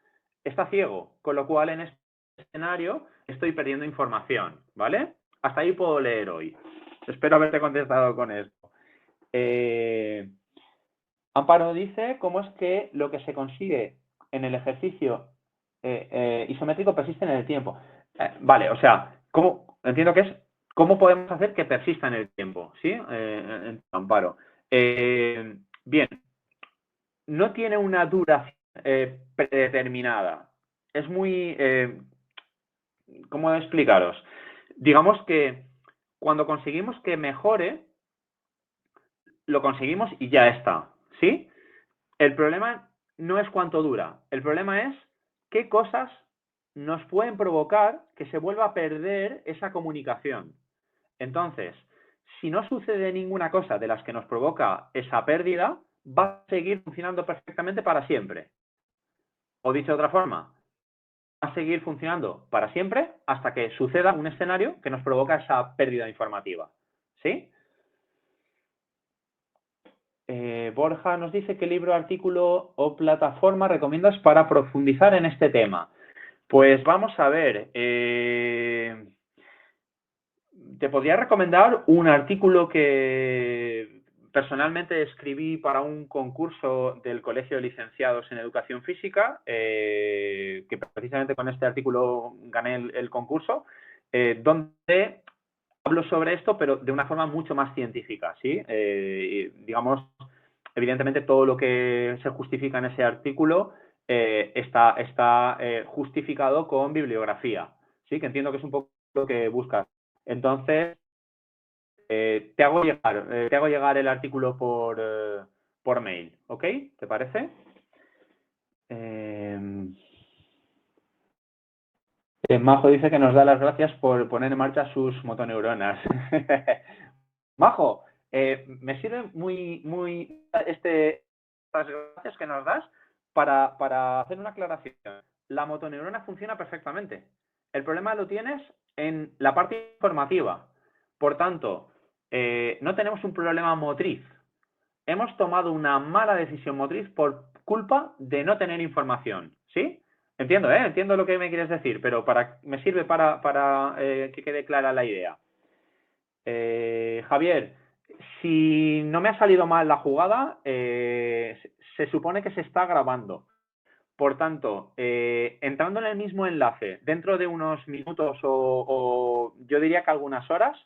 está ciego, con lo cual en este escenario estoy perdiendo información, ¿vale? Hasta ahí puedo leer hoy. Espero haberte contestado con esto. Amparo dice cómo es que lo que se consigue en el ejercicio isométrico persiste en el tiempo. Vale, o sea, entiendo que es cómo podemos hacer que persista en el tiempo, ¿sí? Amparo. Bien, no tiene una duración predeterminada. Es muy... ¿cómo explicaros? Digamos que cuando conseguimos que mejore, lo conseguimos y ya está, ¿sí? El problema no es cuánto dura, el problema es qué cosas nos pueden provocar que se vuelva a perder esa comunicación. Entonces, si no sucede ninguna cosa de las que nos provoca esa pérdida, va a seguir funcionando perfectamente para siempre. O dicho de otra forma, va a seguir funcionando para siempre hasta que suceda un escenario que nos provoca esa pérdida informativa. ¿Sí? Borja nos dice qué libro, artículo o plataforma recomiendas para profundizar en este tema. Pues vamos a ver. Te podría recomendar un artículo que personalmente escribí para un concurso del Colegio de Licenciados en Educación Física, que precisamente con este artículo gané el concurso, donde hablo sobre esto, pero de una forma mucho más científica, ¿sí? Digamos, evidentemente todo lo que se justifica en ese artículo está justificado con bibliografía, ¿sí? Que entiendo que es un poco lo que buscas. Entonces, te hago llegar el artículo por mail, ¿ok? ¿Te parece? Majo dice que nos da las gracias por poner en marcha sus motoneuronas. Majo, me sirve muy estas gracias que nos das para hacer una aclaración. La motoneurona funciona perfectamente. El problema lo tienes en la parte informativa. Por tanto, no tenemos un problema motriz. Hemos tomado una mala decisión motriz por culpa de no tener información. ¿Sí? Entiendo, entiendo lo que me quieres decir, pero me sirve para que quede clara la idea. Javier, si no me ha salido mal la jugada, se supone que se está grabando. Por tanto, entrando en el mismo enlace, dentro de unos minutos o yo diría que algunas horas,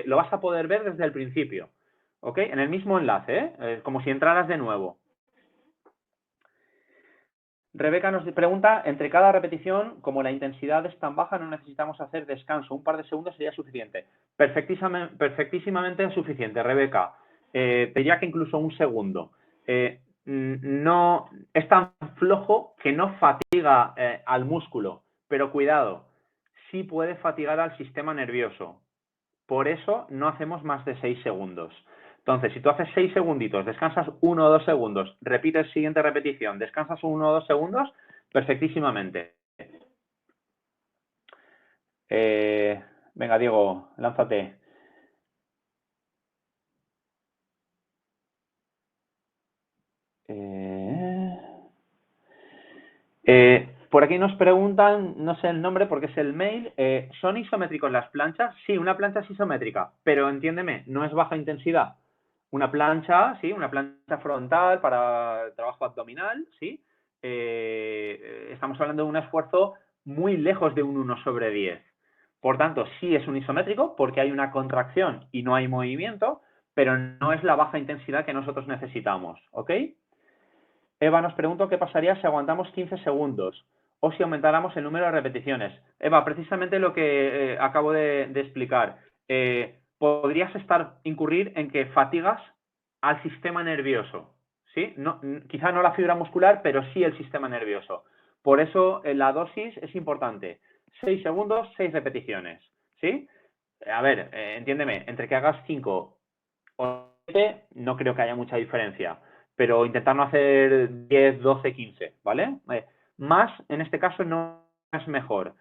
lo vas a poder ver desde el principio, ¿ok? En el mismo enlace, como si entraras de nuevo. Rebeca nos pregunta, entre cada repetición, como la intensidad es tan baja, no necesitamos hacer descanso. Un par de segundos sería suficiente. Perfectísimamente suficiente, Rebeca. Te diría que incluso un segundo. No es tan flojo que no fatiga al músculo, pero cuidado, sí puede fatigar al sistema nervioso. Por eso no hacemos más de 6 segundos. Entonces, si tú haces 6 segunditos, descansas 1 o 2 segundos, repites siguiente repetición, descansas 1 o 2 segundos, perfectísimamente. Venga, Diego, lánzate. Por aquí nos preguntan, no sé el nombre porque es el mail, ¿son isométricos las planchas? Sí, una plancha es isométrica, pero entiéndeme, no es baja intensidad. Una plancha, sí, una plancha frontal para trabajo abdominal, sí. Estamos hablando de un esfuerzo muy lejos de un 1/10. Por tanto, sí es un isométrico porque hay una contracción y no hay movimiento, pero no es la baja intensidad que nosotros necesitamos, ¿ok? Eva nos pregunta qué pasaría si aguantamos 15 segundos o si aumentáramos el número de repeticiones. Eva, precisamente lo que acabo de explicar. Podrías incurrir en que fatigas al sistema nervioso, ¿sí? No, quizá no la fibra muscular, pero sí el sistema nervioso. Por eso la dosis es importante. 6 segundos, 6 repeticiones, ¿sí? A ver, entiéndeme, entre que hagas 5 o 7, no creo que haya mucha diferencia, pero intentar no hacer 10, 12, 15, ¿vale? Más, en este caso, no es mejor.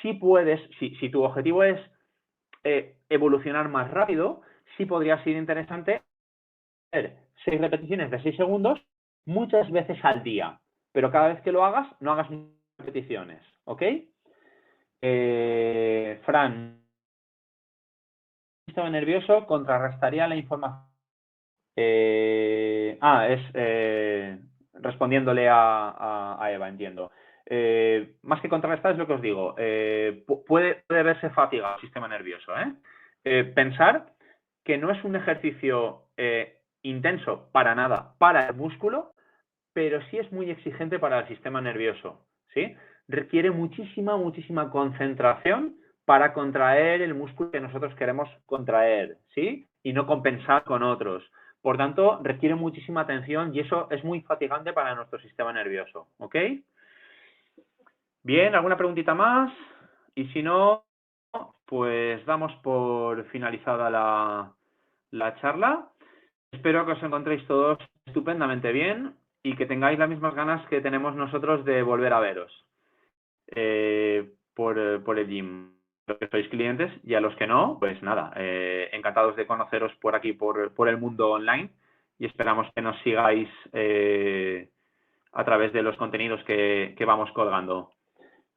Si puedes, si tu objetivo es evolucionar más rápido, sí podría ser interesante hacer 6 repeticiones de 6 segundos muchas veces al día, pero cada vez que lo hagas, no hagas repeticiones, ¿ok? Fran, el sistema nervioso contrarrestaría la información. Respondiéndole a Eva, entiendo. Más que contrarrestar es lo que os digo. Puede verse fatiga el sistema nervioso. Pensar que no es un ejercicio intenso para nada para el músculo, pero sí es muy exigente para el sistema nervioso. ¿Sí? Requiere muchísima concentración para contraer el músculo que nosotros queremos contraer, ¿sí? Y no compensar con otros. Por tanto, requiere muchísima atención y eso es muy fatigante para nuestro sistema nervioso, ¿ok? Bien, ¿alguna preguntita más? Y si no, pues damos por finalizada la charla. Espero que os encontréis todos estupendamente bien y que tengáis las mismas ganas que tenemos nosotros de volver a veros por el gym. Los que sois clientes y a los que no, pues nada, encantados de conoceros por aquí, por el mundo online, y esperamos que nos sigáis a través de los contenidos que vamos colgando.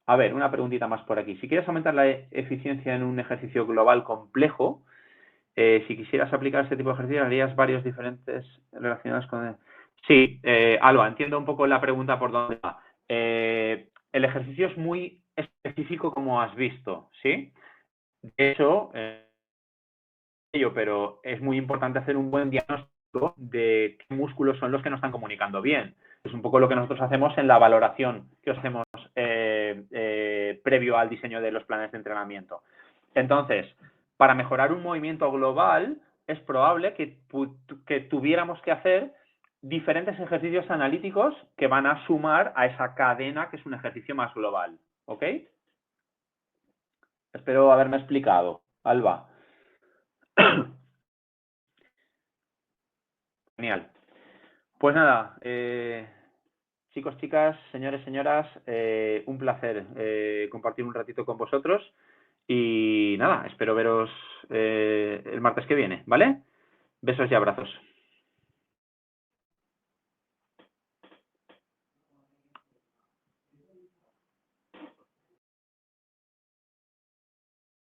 A ver, una preguntita más por aquí. Si quieres aumentar la eficiencia en un ejercicio global complejo, si quisieras aplicar este tipo de ejercicios, harías varios diferentes relacionados con... Sí, Alba, entiendo un poco la pregunta por dónde va. El ejercicio es muy específico, como has visto, ¿sí? De hecho, pero es muy importante hacer un buen diagnóstico de qué músculos son los que no están comunicando bien. Es un poco lo que nosotros hacemos en la valoración que os hacemos previo al diseño de los planes de entrenamiento. Entonces, para mejorar un movimiento global, es probable que tuviéramos que hacer diferentes ejercicios analíticos que van a sumar a esa cadena que es un ejercicio más global. ¿Ok? Espero haberme explicado. Alba. Genial. Pues nada, chicos, chicas, señores, señoras, un placer compartir un ratito con vosotros y nada, espero veros el martes que viene, ¿vale? Besos y abrazos.